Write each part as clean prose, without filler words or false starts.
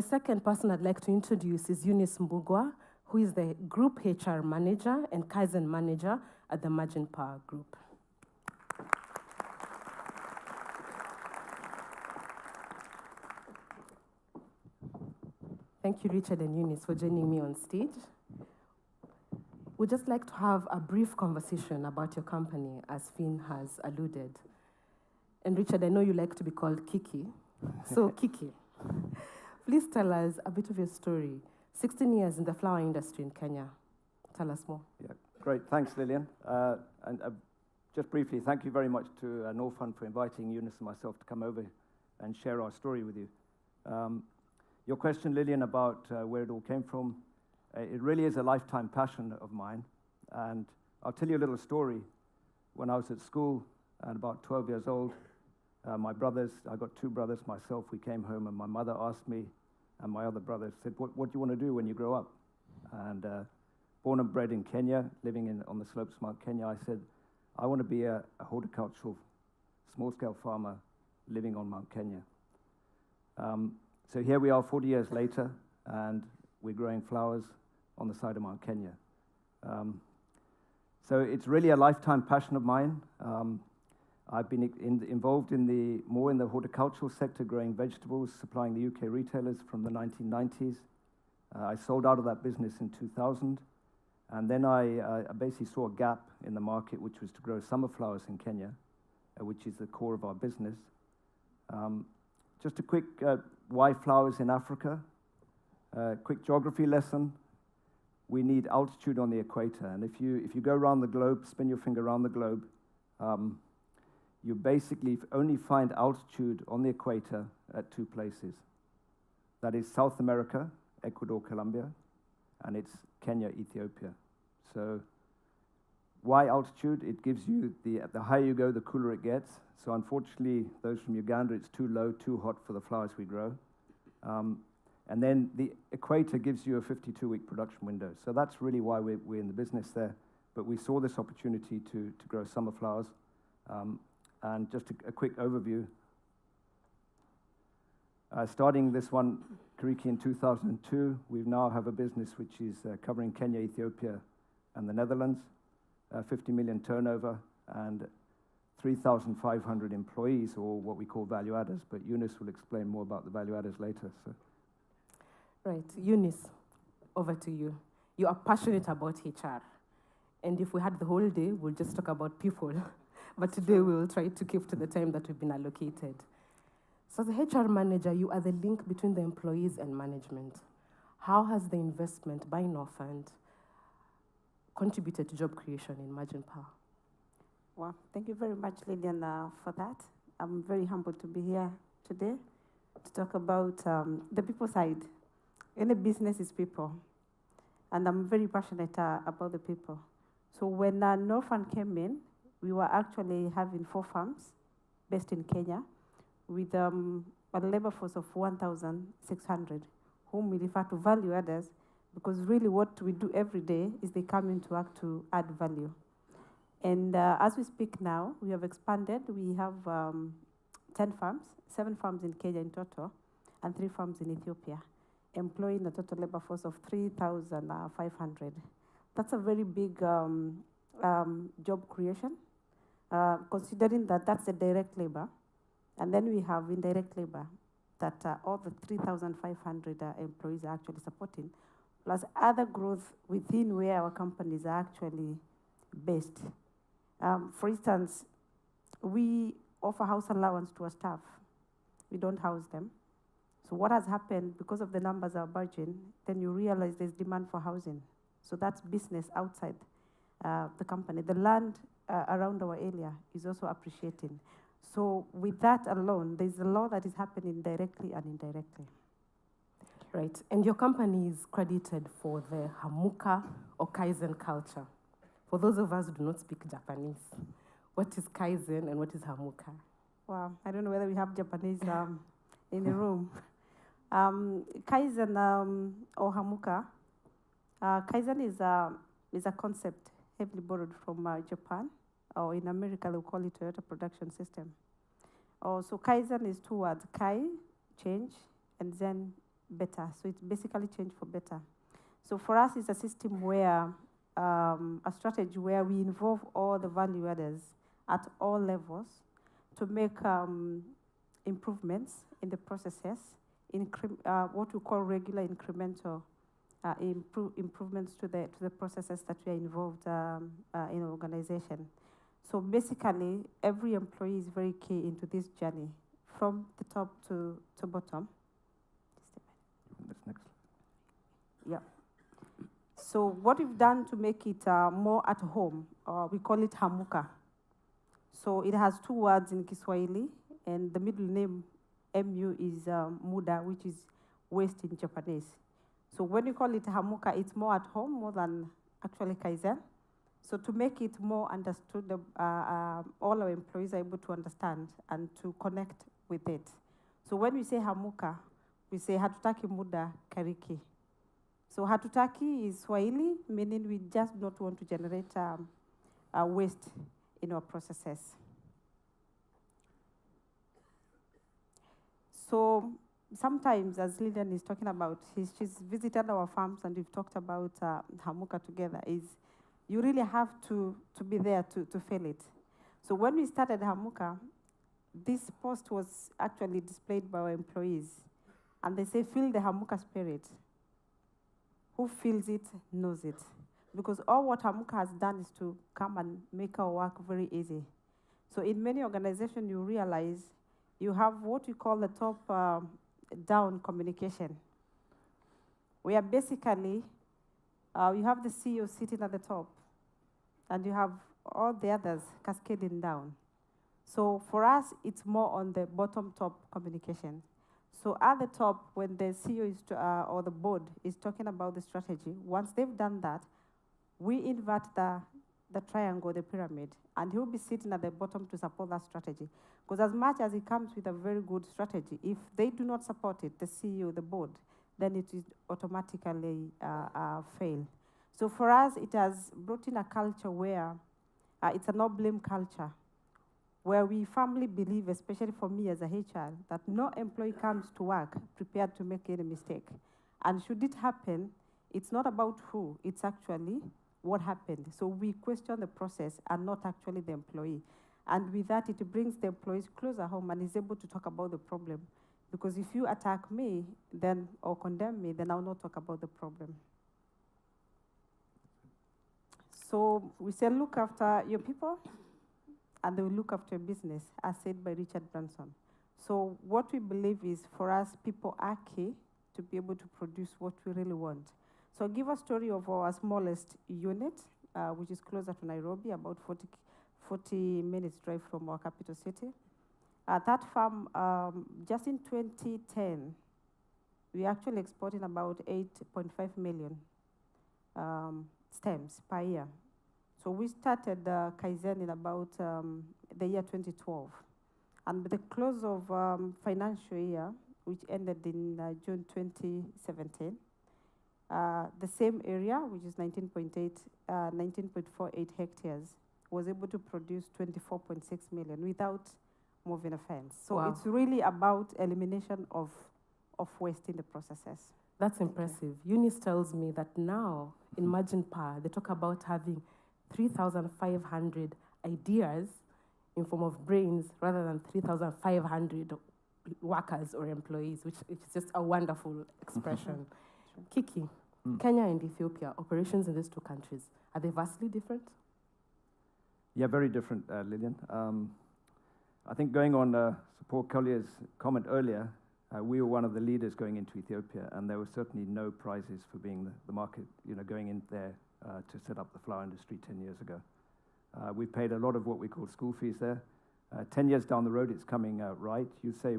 The second person I'd like to introduce is Eunice Mbugua, who is the Group HR Manager and Kaizen Manager at the Maginpar Group. Thank you, Richard and Eunice, for joining me on stage. We'd just like to have a brief conversation about your company, as Finn has alluded. And Richard, I know you like to be called Kiki. So, Kiki, please tell us a bit of your story. 16 years in the flower industry in Kenya. Tell us more. Yeah, great. Thanks, Lillian. Just briefly, thank you very much to Norfund for inviting Eunice and myself to come over and share our story with you. Your question, Lillian, about where it all came from, it really is a lifetime passion of mine. And I'll tell you a little story. When I was at school and about 12 years old, my brothers, I got two brothers myself, we came home and my mother asked me and my other brother said, what do you want to do when you grow up? And born and bred in Kenya, living on the slopes of Mount Kenya, I said, I want to be a horticultural, small-scale farmer living on Mount Kenya. So here we are 40 years later, and we're growing flowers on the side of Mount Kenya. So it's really a lifetime passion of mine. I've been involved more in the horticultural sector, growing vegetables, supplying the UK retailers from the 1990s. I sold out of that business in 2000, and then I basically saw a gap in the market, which was to grow summer flowers in Kenya, which is the core of our business. Just a quick why flowers in Africa. Quick geography lesson. We need altitude on the equator, and if you go around the globe, spin your finger around the globe, you basically only find altitude on the equator at two places. That is South America, Ecuador, Colombia, and it's Kenya, Ethiopia. So why altitude? It gives you, the higher you go, the cooler it gets. So unfortunately, those from Uganda, it's too low, too hot for the flowers we grow. And then the equator gives you a 52-week production window. So that's really why we're in the business there. But we saw this opportunity to grow summer flowers. And just a quick overview. Starting this one, Kariki, in 2002, we now have a business which is covering Kenya, Ethiopia, and the Netherlands, 50 million turnover, and 3,500 employees, or what we call value adders. But Eunice will explain more about the value adders later. So. Right, Eunice, over to you. You are passionate about HR. And if we had the whole day, we'll just talk about people. But today we will try to keep to the time that we've been allocated. So as a HR manager, you are the link between the employees and management. How has the investment by Norfund contributed to job creation in Maginpar? Well, thank you very much, Lillian, for that. I'm very humbled to be here today to talk about the people side. Any business is people, and I'm very passionate about the people. So when Norfund came in, we were actually having 4 farms based in Kenya with a labor force of 1,600, whom we refer to value adders, because really what we do every day is they come into work to add value. And as we speak now, we have expanded. We have 10 farms, 7 farms in Kenya in total, and 3 farms in Ethiopia, employing a total labor force of 3,500. That's a very big job creation, considering that that's the direct labor. And then we have indirect labor that all the 3,500 employees are actually supporting, plus other growth within where our companies are actually based. For instance, we offer house allowance to our staff. We don't house them. So what has happened, because of the numbers are budging, then you realize there's demand for housing. So that's business outside the company. The land around our area is also appreciating. So with that alone, there's a lot that is happening directly and indirectly. Right, and your company is credited for the Hamuka or Kaizen culture. For those of us who do not speak Japanese, what is Kaizen and what is Hamuka? Well, I don't know whether we have Japanese in the room. Kaizen or Hamuka, Kaizen is a concept heavily borrowed from Japan, or in America they call it Toyota production system. So Kaizen is 2 words, Kai, change, and Zen, better. So it's basically change for better. So for us, it's a system where, a strategy where we involve all the value adders at all levels to make improvements in the processes, what we call regular incremental improvements to the processes that we are involved in organization. So basically, every employee is very key into this journey, from the top to bottom. That's next. Yeah. So what we've done to make it more at home, we call it Hamuka. So it has two words in Kiswahili, and the middle name, MU, is muda, which is waste in Japanese. So when you call it Hamuka, it's more at home, more than actually Kaizen. So to make it more understood, all our employees are able to understand and to connect with it. So when we say Hamuka, we say hatutaki muda kariki. So hatutaki is Swahili, meaning we just don't want to generate waste in our processes. So sometimes, as Lillian is talking about, she's visited our farms and we've talked about Hamuka together, is you really have to be there to feel it. So when we started Hamuka, this post was actually displayed by our employees. And they say, feel the Hamuka spirit. Who feels it, knows it. Because all what Hamuka has done is to come and make our work very easy. So in many organizations, you realize you have what we call the top-down communication, where basically you have the CEO sitting at the top, and you have all the others cascading down. So for us, it's more on the bottom-top communication. So at the top, when the CEO is or the board is talking about the strategy, once they've done that, we invert the triangle, the pyramid, and he'll be sitting at the bottom to support that strategy. Because as much as it comes with a very good strategy, if they do not support it, the CEO, the board, then it is automatically fail. So for us, it has brought in a culture where it's a no-blame culture, where we firmly believe, especially for me as a HR, that no employee comes to work prepared to make any mistake. And should it happen, it's not about who, it's actually what happened. So we question the process and not actually the employee. And with that, it brings the employees closer home and is able to talk about the problem. Because if you attack me then or condemn me, then I'll not talk about the problem. So we say, look after your people, and they will look after your business, as said by Richard Branson. So what we believe is, for us, people are key to be able to produce what we really want. So I'll give a story of our smallest unit, which is closer to Nairobi, about 40 minutes drive from our capital city. That farm, just in 2010, we actually exporting about 8.5 million stems per year. So we started Kaizen in about the year 2012. And with the close of financial year, which ended in June 2017, the same area, which is 19.48 hectares, was able to produce 24.6 million without moving a fence. So wow. It's really about elimination of waste in the processes. That's impressive. Eunice tells me that now in Maginpar, they talk about having 3,500 ideas in form of brains rather than 3,500 workers or employees, which is just a wonderful expression. Kiki, Kenya and Ethiopia, operations in these two countries, are they vastly different? Yeah, very different, Lillian. I think going on Support Collier's comment earlier, we were one of the leaders going into Ethiopia, and there were certainly no prizes for being the market, going in there to set up the flower industry 10 years ago. We paid a lot of what we call school fees there. 10 years down the road, it's coming right. You say,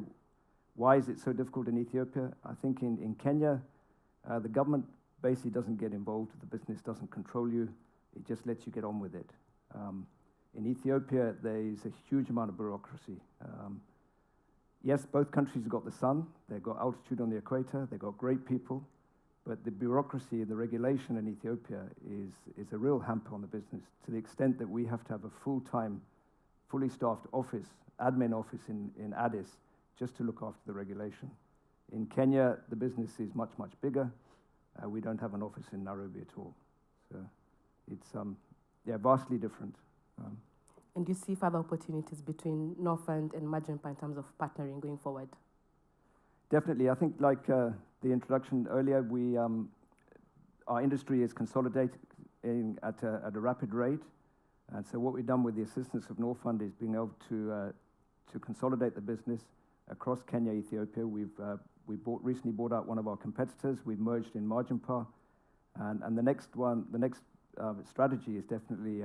why is it so difficult in Ethiopia? I think in Kenya, the government basically doesn't get involved. The business doesn't control you. It just lets you get on with it. In Ethiopia, there is a huge amount of bureaucracy. Yes, both countries have got the sun. They've got altitude on the equator. They've got great people. But the bureaucracy, the regulation in Ethiopia is a real hamper on the business, to the extent that we have to have a full-time, fully staffed office, admin office in Addis, just to look after the regulation. In Kenya, the business is much, much bigger. We don't have an office in Nairobi at all. So it's vastly different. And do you see further opportunities between Norfund and Maginpar in terms of partnering going forward? Definitely. I think, like the introduction earlier, our industry is consolidating at a rapid rate. And so what we've done with the assistance of Norfund is being able to consolidate the business across Kenya, Ethiopia. We recently bought out one of our competitors. We've merged in Maginpar. And the next strategy is definitely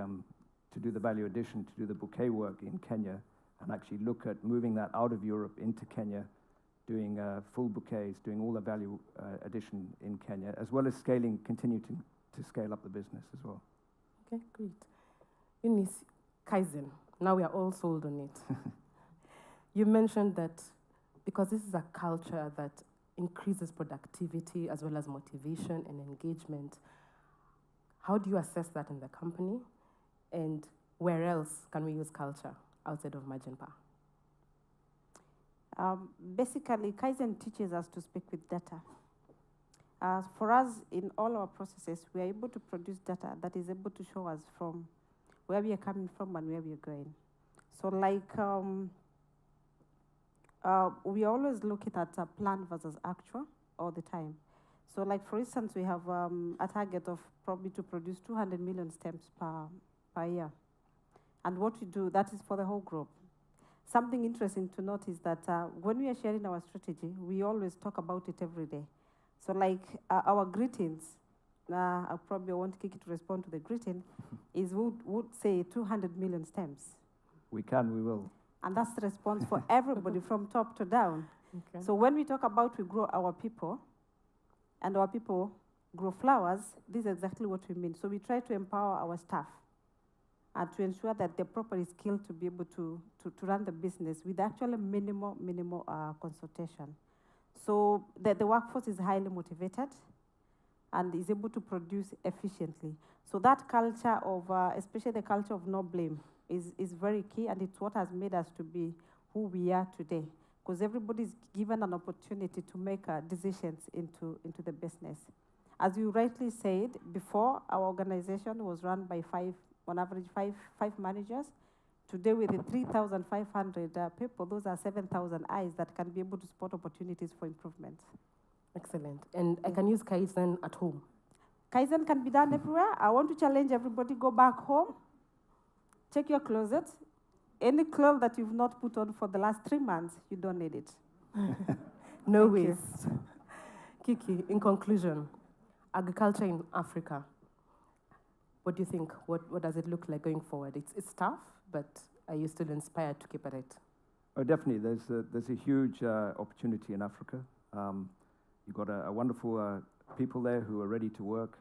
to do the value addition, to do the bouquet work in Kenya, and actually look at moving that out of Europe into Kenya, doing full bouquets, doing all the value addition in Kenya, as well as continue to scale up the business as well. Okay, great. Eunice, Kaizen, now we are all sold on it. You mentioned that because this is a culture that increases productivity as well as motivation and engagement, how do you assess that in the company? And where else can we use culture outside of Maginpar? Basically, Kaizen teaches us to speak with data. For us, in all our processes, we are able to produce data that is able to show us from where we are coming from and where we are going. So like, we always looking at a plan versus actual all the time. So like, for instance, we have a target of probably to produce 200 million stems per year. And what we do, that is for the whole group. Something interesting to note is that when we are sharing our strategy, we always talk about it every day. So like our greetings, I probably want Kiki to respond to the greeting, is would say 200 million stems. We will. And that's the response for everybody from top to down. Okay. So when we talk about we grow our people, and our people grow flowers, this is exactly what we mean. So we try to empower our staff to ensure that they're properly skilled to be able to run the business with actually minimal consultation. So the workforce is highly motivated and is able to produce efficiently. So that culture of, especially the culture of no blame, is very key, and it's what has made us to be who we are today. Because everybody's given an opportunity to make decisions into the business. As you rightly said, before, our organization was run by on average five managers. Today, with the 3,500 people, those are 7,000 eyes that can be able to spot opportunities for improvement. Excellent. And I can use Kaizen at home? Kaizen can be done everywhere. I want to challenge everybody, go back home, check your closet. Any clothes that you've not put on for the last 3 months, you don't need it. No waste. Kiki, in conclusion, agriculture in Africa, what do you think? What does it look like going forward? It's tough, but are you still inspired to keep at it? Oh, definitely. There's a huge opportunity in Africa. You've got a wonderful people there who are ready to work.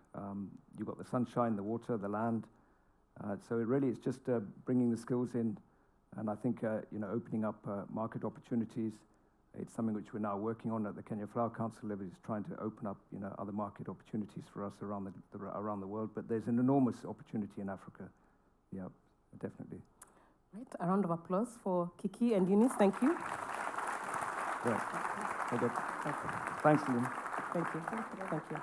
You've got the sunshine, the water, the land. So it really is just bringing the skills in, and I think opening up market opportunities. It's something which we're now working on at the Kenya Flower Council level, is trying to open up other market opportunities for us around the world. But there's an enormous opportunity in Africa. Yeah, definitely. Right, a round of applause for Kiki and Eunice. Thank you. Great. Okay. Thank you. Thanks, Lynn. Thank you. Thank you.